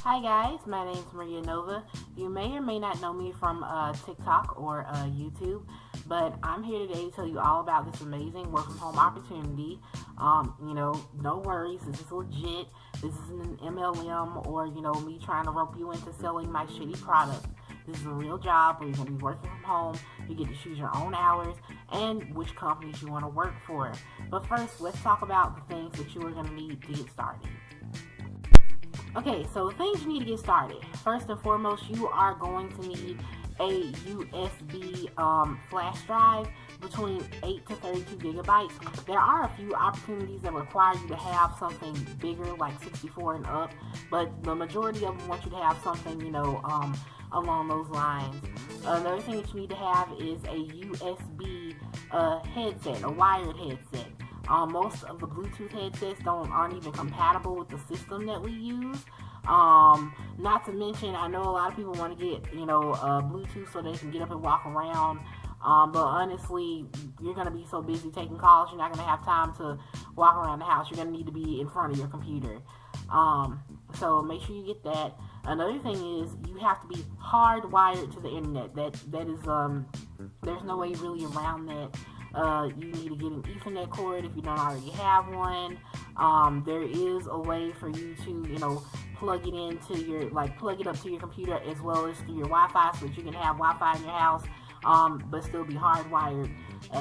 Hi guys, my name is Maria Nova. You may or may not know me from TikTok or YouTube, but I'm here today to tell you all about this amazing work from home opportunity. No worries, this is legit. This isn't an MLM or me trying to rope you into selling my shitty product. This is a real job where you're going to be working from home. You get to choose your own hours and which companies you want to work for. But first, let's talk about the things that you are going to need to get started. Okay, so the things you need to get started. First and foremost, you are going to need a USB flash drive between 8 to 32 gigabytes. There are a few opportunities that require you to have something bigger, like 64 and up, but the majority of them want you to have something, along those lines. Another thing that you need to have is a USB headset, a wired headset. Most of the Bluetooth headsets aren't even compatible with the system that we use. Not to mention, I know a lot of people want to get Bluetooth so they can get up and walk around. But honestly, you're gonna be so busy taking calls, you're not gonna have time to walk around the house. You're gonna need to be in front of your computer. So make sure you get that. Another thing is you have to be hardwired to the internet. That is there's no way really around that. You need to get an Ethernet cord if you don't already have one. There is a way for you to, plug it up to your computer as well as through your Wi-Fi so that you can have Wi-Fi in your house, but still be hardwired.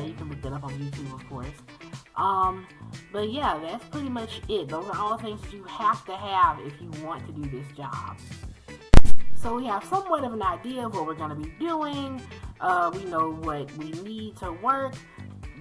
You can look that up on YouTube, of course. But yeah, that's pretty much it. Those are all the things that you have to have if you want to do this job. So we have somewhat of an idea of what we're going to be doing. We know what we need to work.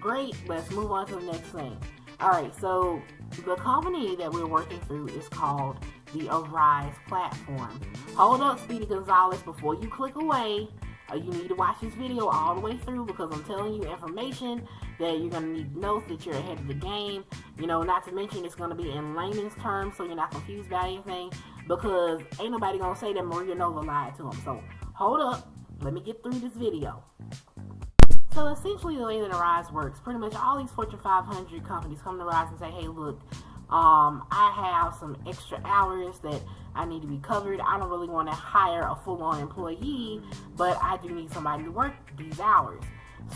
Great, let's move on to the next thing. Alright, so the company that we're working through is called the Arise platform. Hold up, Speedy Gonzalez, before you click away. You need to watch this video all the way through because I'm telling you information that you're going to need to know so that you're ahead of the game. Not to mention it's going to be in layman's terms so you're not confused by anything because ain't nobody going to say that Maria Nova lied to them. So hold up, let me get through this video. So essentially the way that Arise works, pretty much all these Fortune 500 companies come to Arise and say, hey, look, I have some extra hours that I need to be covered. I don't really want to hire a full-on employee, but I do need somebody to work these hours.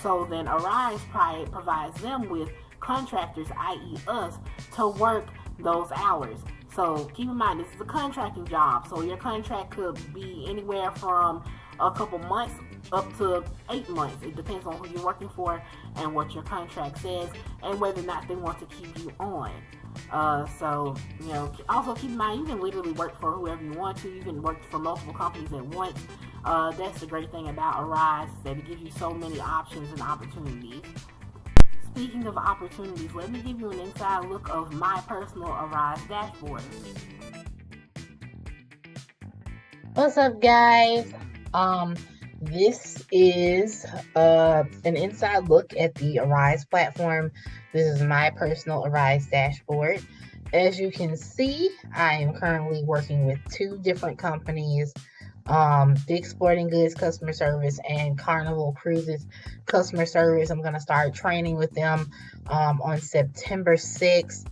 So then Arise provides them with contractors, i.e. us, to work those hours. So keep in mind, this is a contracting job. So your contract could be anywhere from a couple months up to 8 months. It depends on who you're working for and what your contract says and whether or not they want to keep you on. Also keep in mind, you can literally work for whoever you want to. You can work for multiple companies at once. That's the great thing about Arise, that it gives you so many options and opportunities. Speaking of opportunities, let me give you an inside look of my personal Arise dashboard. What's up, guys? This is an inside look at the Arise platform. This is my personal Arise dashboard. As you can see, I am currently working with two different companies, Dick's Sporting Goods customer service and Carnival Cruises customer service. I'm going to start training with them on September 6th.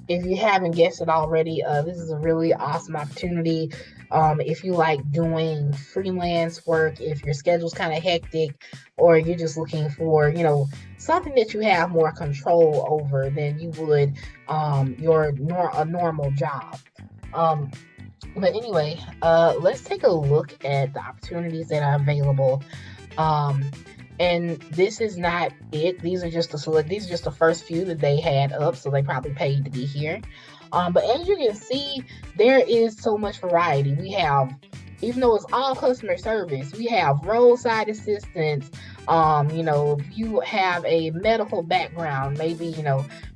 If you haven't guessed it already, this is a really awesome opportunity. If you like doing freelance work, if your schedule's kind of hectic, or you're just looking for, something that you have more control over than you would a normal job. But anyway, let's take a look at the opportunities that are available. And this is not it. These are just the first few that they had up, so they probably paid to be here. But as you can see, there is so much variety. We have, even though it's all customer service, we have roadside assistance. If you have a medical background, maybe,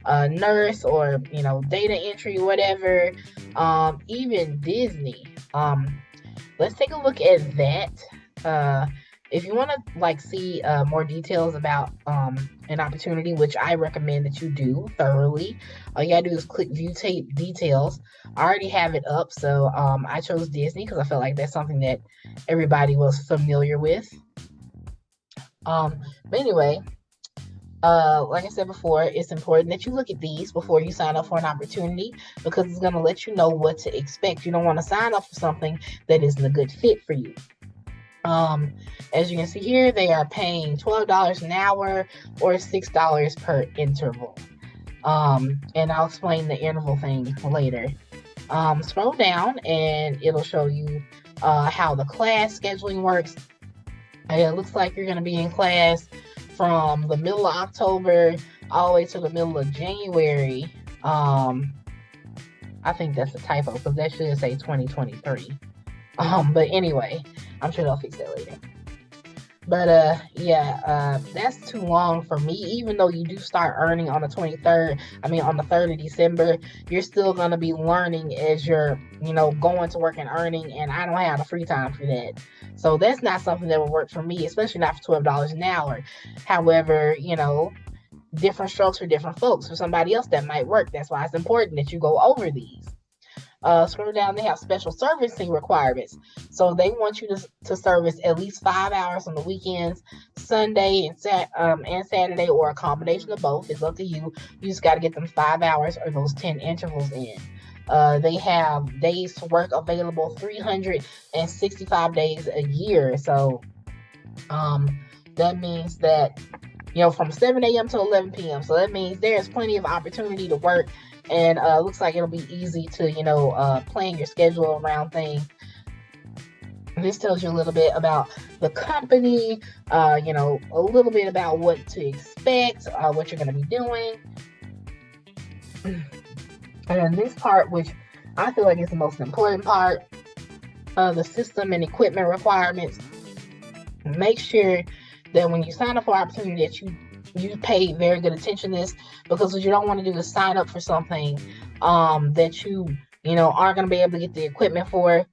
a nurse or, data entry, whatever, even Disney. Let's take a look at that. If you want to see more details about an opportunity, which I recommend that you do thoroughly, all you gotta do is click view tape details. I already have it up, so I chose Disney because I felt like that's something that everybody was familiar with. But anyway, Like I said before, it's important that you look at these before you sign up for an opportunity because it's going to let you know what to expect. You don't want to sign up for something that isn't a good fit for you. As you can see here, they are paying $12 an hour or $6 per interval. And I'll explain the interval thing later. Scroll down and it'll show you how the class scheduling works. And it looks like you're going to be in class from the middle of October all the way to the middle of January. I think that's a typo because that should say 2023. But anyway, I'm sure they'll fix that later. But that's too long for me. Even though you do start earning on the 3rd of December, you're still gonna be learning as you're, going to work and earning, and I don't have the free time for that. So that's not something that would work for me, especially not for $12 an hour. However, different strokes for different folks. For somebody else that might work. That's why it's important that you go over these. Scroll down, they have special servicing requirements. So they want you to service at least 5 hours on the weekends, Sunday and Saturday, or a combination of both. It's up to you. You just got to get them 5 hours or those 10 intervals in. They have days to work available 365 days a year. So that means that, from 7 a.m. to 11 p.m. So that means there's plenty of opportunity to work. And looks like it'll be easy to, plan your schedule around things. This tells you a little bit about the company, a little bit about what to expect, what you're going to be doing. And this part, which I feel like is the most important part, the system and equipment requirements. Make sure that when you sign up for opportunity that you pay very good attention to this, because what you don't want to do is sign up for something that you aren't going to be able to get the equipment for.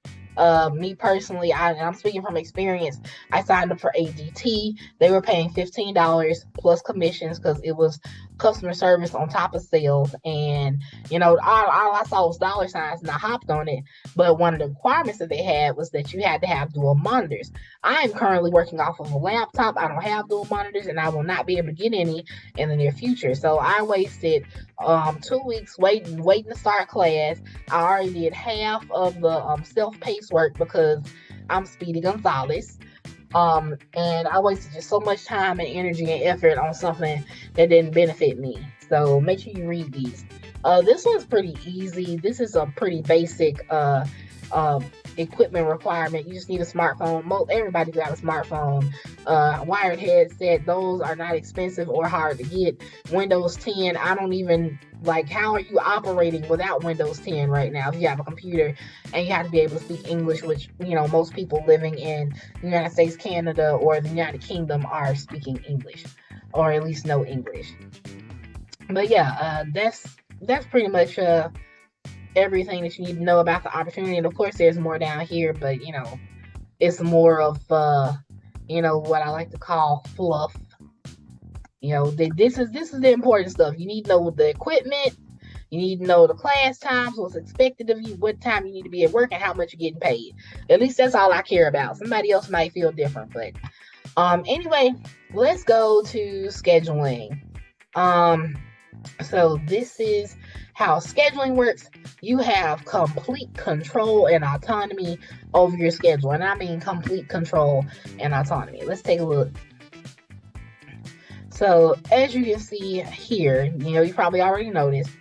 Me personally, I'm speaking from experience, I signed up for ADT. They were paying $15 plus commissions because it was customer service on top of sales. And, all I saw was dollar signs and I hopped on it. But one of the requirements that they had was that you had to have dual monitors. I am currently working off of a laptop. I don't have dual monitors and I will not be able to get any in the near future. So I wasted 2 weeks waiting to start class. I already did half of the self-paced work because I'm Speedy Gonzalez. And I wasted just so much time and energy and effort on something that didn't benefit me. So make sure you read these. This one's pretty easy. This is a pretty basic equipment requirement. You just need a smartphone. Everybody's got a smartphone. Wired headset. Those are not expensive or hard to get. Windows 10. I don't even how are you operating without Windows 10 right now? If you have a computer and you have to be able to speak English, which most people living in the United States, Canada, or the United Kingdom are speaking English, or at least know English. But that's pretty much everything that you need to know about the opportunity. And of course, there's more down here, but it's more of what I like to call fluff. This is the important stuff. You need to know the equipment. You need to know the class times, what's expected of you, what time you need to be at work, and how much you're getting paid. At least that's all I care about. Somebody else might feel different, but anyway, let's go to scheduling. So this is how scheduling works. You have complete control and autonomy over your schedule, and I mean complete control and autonomy. Let's take a look. So as you can see here, you probably already noticed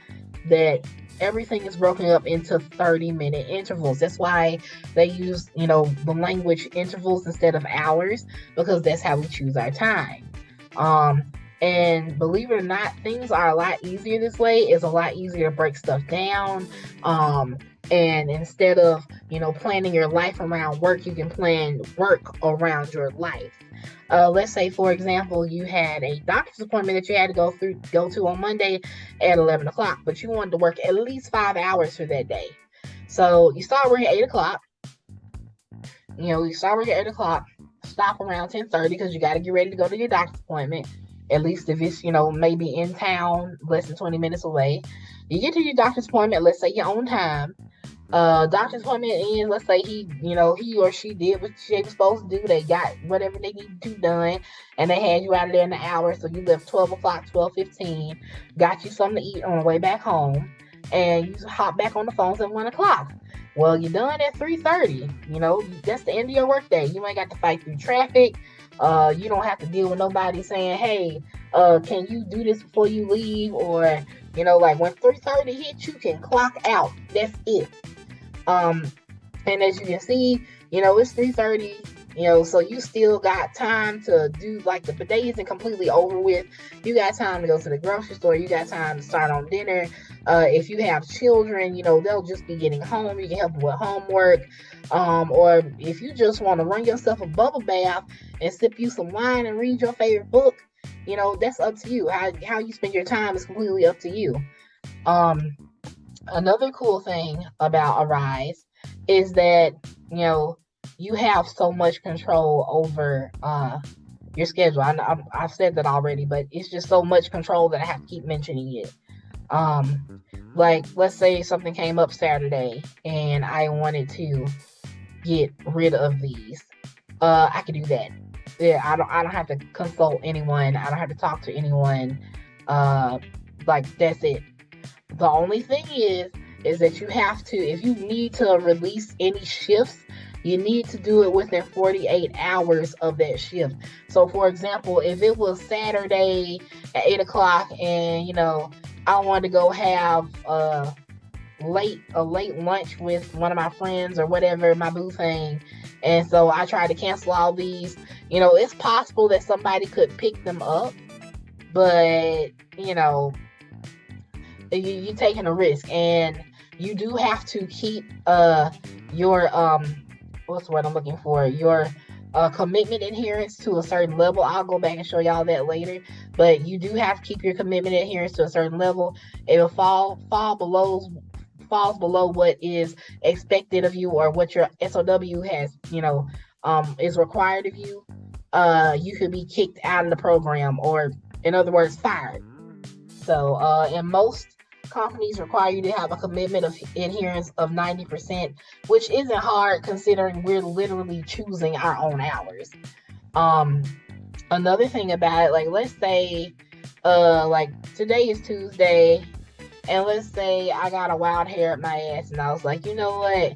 that everything is broken up into 30-minute intervals. That's why they use, the language intervals instead of hours, because that's how we choose our time. And believe it or not, things are a lot easier this way. It's a lot easier to break stuff down. And instead of, planning your life around work, you can plan work around your life. Let's say, for example, you had a doctor's appointment that you had to go to on Monday at 11 o'clock, but you wanted to work at least 5 hours for that day. So you start working at 8 o'clock. You start working at 8 o'clock, stop around 10:30 because you got to get ready to go to your doctor's appointment. At least if it's, maybe in town, less than 20 minutes away. You get to your doctor's appointment, let's say your own time. Doctor's appointment ends. Let's say he or she did what they was supposed to do. They got whatever they needed to done, and they had you out of there in an hour. So you left 12 o'clock, 12:15. Got you something to eat on the way back home, and you hop back on the phones at 1 o'clock. Well, you're done at 3:30. That's the end of your workday. You ain't got to fight through traffic. You don't have to deal with nobody saying, "Hey, can you do this before you leave?" Or like when 3:30 hits, you can clock out. That's it. Um, and as you can see, it's 3:30. So you still got time to do, like, the day isn't completely over with. You got time to go to the grocery store. You got time to start on dinner. If you have children, they'll just be getting home. You can help them with homework. Or if you just want to run yourself a bubble bath and sip you some wine and read your favorite book, that's up to you. How you spend your time is completely up to you. Another cool thing about Arise is that you have so much control over your schedule. I've said that already, but it's just so much control that I have to keep mentioning it. Like, let's say something came up Saturday and I wanted to get rid of these. I can do that. Yeah, I don't have to consult anyone. I don't have to talk to anyone. Like, that's it. The only thing is that you have to, if you need to release any shifts, you need to do it within 48 hours of that shift. So, for example, if it was Saturday at 8 o'clock and, I wanted to go have a late lunch with one of my friends or whatever, my boo thing, and so I tried to cancel all these, it's possible that somebody could pick them up, but, you're taking a risk, and you do have to keep your what's the word I'm looking for? Your commitment adherence to a certain level. I'll go back and show y'all that later. But you do have to keep your commitment adherence to a certain level. It will falls below what is expected of you or what your SOW has, is required of you. You could be kicked out of the program, or in other words, fired. So, in most companies require you to have a commitment of adherence of 90%, which isn't hard considering we're literally choosing our own hours. Another thing about it, like, let's say, like, today is Tuesday, and let's say I got a wild hair at my ass, and I was like, you know what?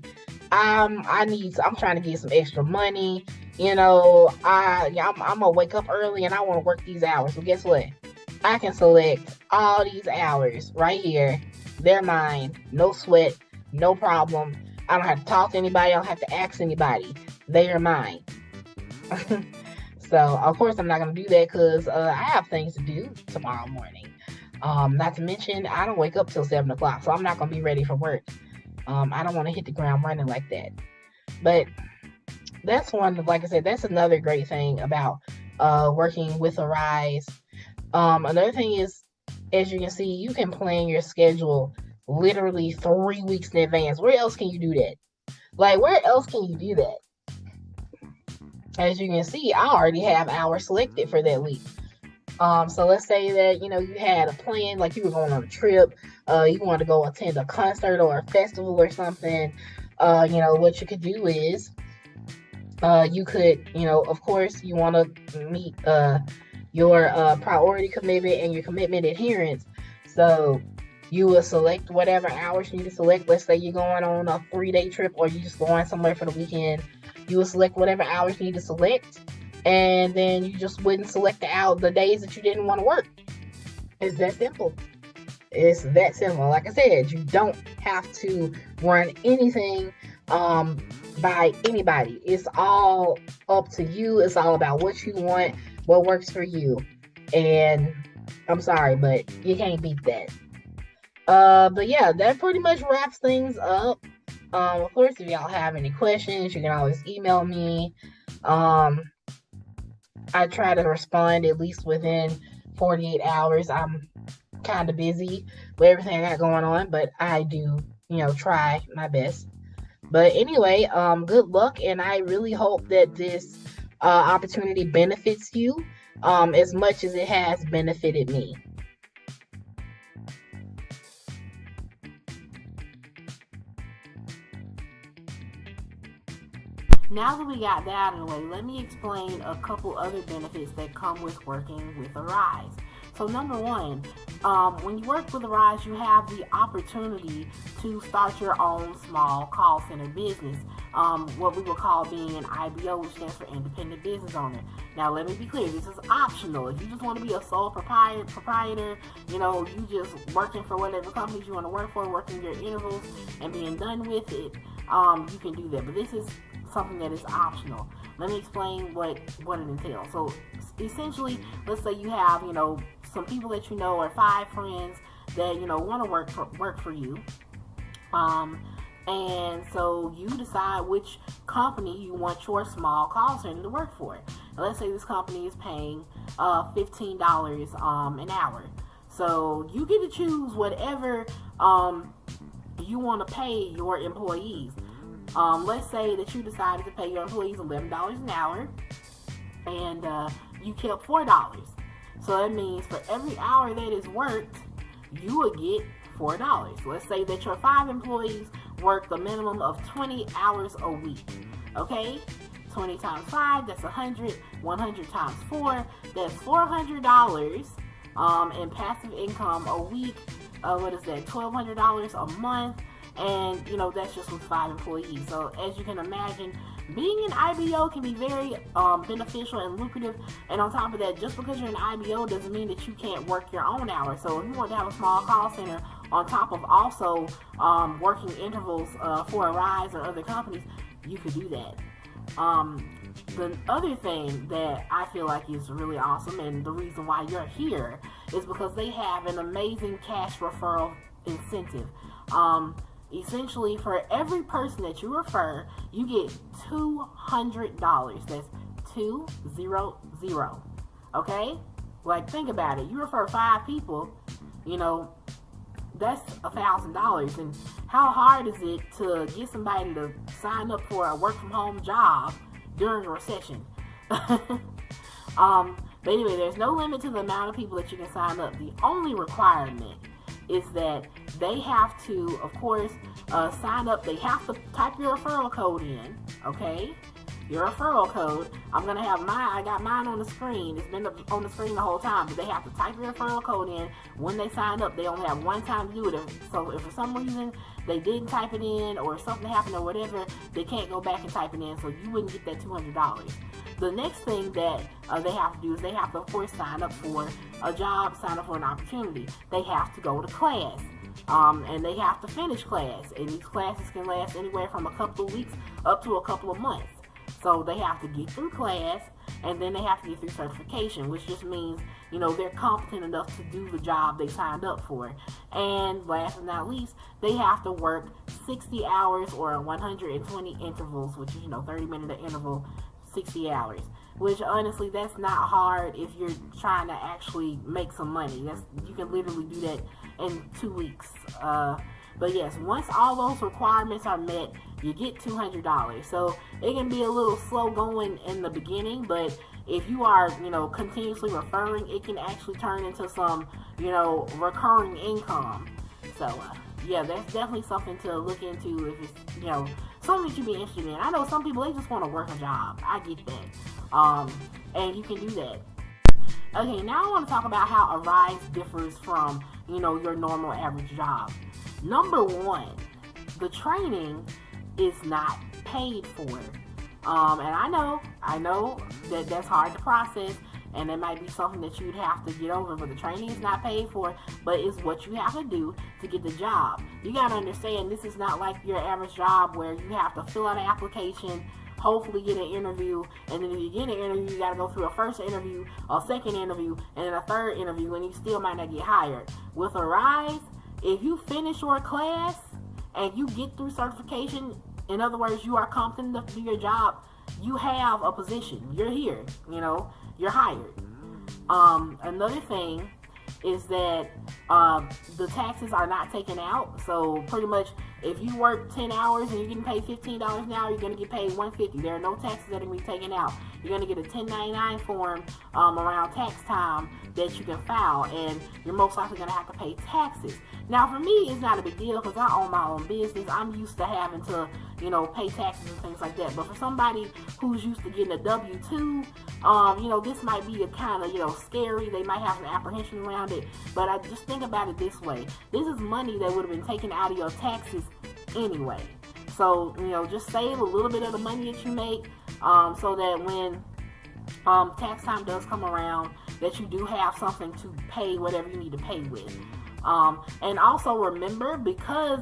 I'm trying to get some extra money. I'm gonna wake up early and I want to work these hours. Well, guess what? I can select all these hours right here. They're mine. No sweat. No problem. I don't have to talk to anybody. I don't have to ask anybody. They are mine. So, of course, I'm not going to do that because I have things to do tomorrow morning. Not to mention, I don't wake up till 7 o'clock, so I'm not going to be ready for work. I don't want to hit the ground running like that. But that's like I said, that's another great thing about working with Arise. Another thing is, as you can see, you can plan your schedule literally 3 weeks in advance. Where else can you do that? Like, where else can you do that? As you can see, I already have hours selected for that week. So let's say that, you had a plan, like you were going on a trip, you want to go attend a concert or a festival or something. What you could do is, you could, of course, you want to meet your priority commitment and your commitment adherence. So you will select whatever hours you need to select. Let's say you're going on a 3-day trip or you're just going somewhere for the weekend. You will select whatever hours you need to select, and then you just wouldn't select the days that you didn't want to work. It's that simple. It's that simple. Like I said, you don't have to run anything by anybody. It's all up to you. It's all about what you want, what works for you. And I'm sorry, but you can't beat that. But yeah, that pretty much wraps things up. Of course, if y'all have any questions, you can always email me. I try to respond at least within 48 hours. I'm kind of busy with everything I got going on, but I do, try my best. But anyway, good luck, and I really hope that this opportunity benefits you as much as it has benefited me. Now that we got that out of the way, let me explain a couple other benefits that come with working with Arise. So number one, when you work with Arise, you have the opportunity to start your own small call center business, what we would call being an IBO, which stands for Independent Business Owner. Now, let me be clear, this is optional. If you just want to be a sole proprietor, you just working for whatever companies you want to work for, working your intervals and being done with it, you can do that. But this is something that is optional. Let me explain what it entails. So essentially, let's say you have, some people that you know, or 5 friends that, want to work for you. And so you decide which company you want your small call center to work for. Now, let's say this company is paying $15 an hour. So you get to choose whatever you want to pay your employees. Let's say that you decided to pay your employees $11 an hour, and you kept $4. So that means for every hour that is worked, you will get $4. Let's say that your 5 employees work the minimum of 20 hours a week. Okay? 20 times 5, that's 100. 100 times 4, that's $400 in passive income a week. What is that? $1,200 a month. And, that's just with 5 employees. So, as you can imagine, being an IBO can be very beneficial and lucrative. And on top of that, just because you're an IBO doesn't mean that you can't work your own hours. So, if you want to have a small call center on top of also working intervals for Arise or other companies, you could do that. The other thing that I feel like is really awesome, and the reason why you're here, is because they have an amazing cash referral incentive. Essentially, for every person that you refer, you get $200. That's 200. Okay? Like, think about it. You refer 5 people, that's $1,000. And how hard is it to get somebody to sign up for a work from home job during a recession? But anyway, there's no limit to the amount of people that you can sign up. The only requirement is that they have to, of course, sign up. They have to type your referral code in, okay? Your referral code. I'm going to have I got mine on the screen. It's been on the screen the whole time, but they have to type your referral code in. When they sign up, they only have one time to do it. So if for some reason they didn't type it in, or something happened or whatever, they can't go back and type it in, so you wouldn't get that $200. The next thing that they have to do is they have to, of course, sign up for a job, sign up for an opportunity. They have to go to class, and they have to finish class. And these classes can last anywhere from a couple of weeks up to a couple of months. So they have to get through class, and then they have to get through certification, which just means, they're competent enough to do the job they signed up for. And last but not least, they have to work 60 hours or 120 intervals, which is, 30-minute interval, 60 hours. Which, honestly, that's not hard if you're trying to actually make some money. You can literally do that in 2 weeks. But yes, once all those requirements are met, you get $200. So it can be a little slow going in the beginning, but if you are, continuously referring, it can actually turn into some, recurring income. So, yeah, that's definitely something to look into if it's, something that you'd be interested in. I know some people, they just want to work a job. I get that. And you can do that. Okay, now I want to talk about how Arise differs from, your normal average job. Number one, the training is not paid for. And I know that that's hard to process, and it might be something that you'd have to get over, but the training is not paid for, but it's what you have to do to get the job. You got to understand, this is not like your average job where you have to fill out an application, hopefully get an interview, and then if you get an interview, you got to go through a first interview, a second interview, and then a third interview, and you still might not get hired. With Arise, if you finish your class and you get through certification, in other words, you are competent enough to do your job, you have a position. You're here, you're hired. Another thing is that the taxes are not taken out. So pretty much If you work 10 hours and you're getting paid $15 an hour, you're going to get paid $150. There are no taxes that are going to be taken out. You're going to get a 1099 form around tax time that you can file, and you're most likely going to have to pay taxes. Now, for me, it's not a big deal because I own my own business. I'm used to having to, pay taxes and things like that. But for somebody who's used to getting a W-2, this might be a kind of, scary. They might have some apprehension around it. But I just think about it this way. This is money that would have been taken out of your taxes anyway. So, just save a little bit of the money that you make so that when tax time does come around, that you do have something to pay whatever you need to pay with. And also remember, because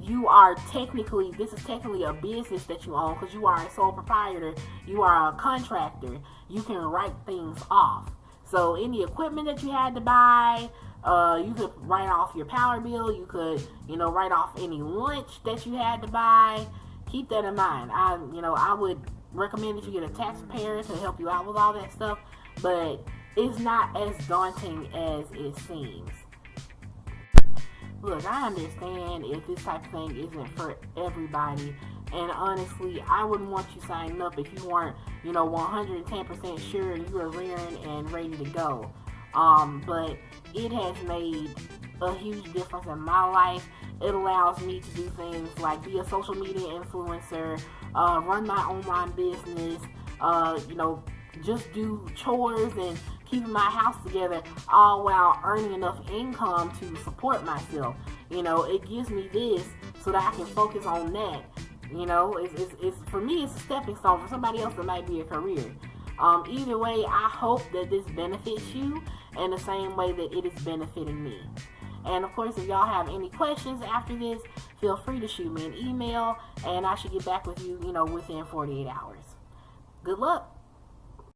this is technically a business that you own, because you are a sole proprietor, you are a contractor, you can write things off. So any equipment that you had to buy, you could write off your power bill, you could, write off any lunch that you had to buy. Keep that in mind. I would recommend that you get a tax preparer to help you out with all that stuff, but it's not as daunting as it seems. Look, I understand if this type of thing isn't for everybody, and honestly, I wouldn't want you signing up if you weren't, 110% sure you are rearing and ready to go. But it has made a huge difference in my life. It allows me to do things like be a social media influencer, run my online business, just do chores and keeping my house together, all while earning enough income to support myself. It gives me this so that I can focus on that. It's for me, it's a stepping stone. For somebody else, it might be a career. Either way, I hope that this benefits you in the same way that it is benefiting me. And of course, if y'all have any questions after this, feel free to shoot me an email, and I should get back with you, within 48 hours. Good luck.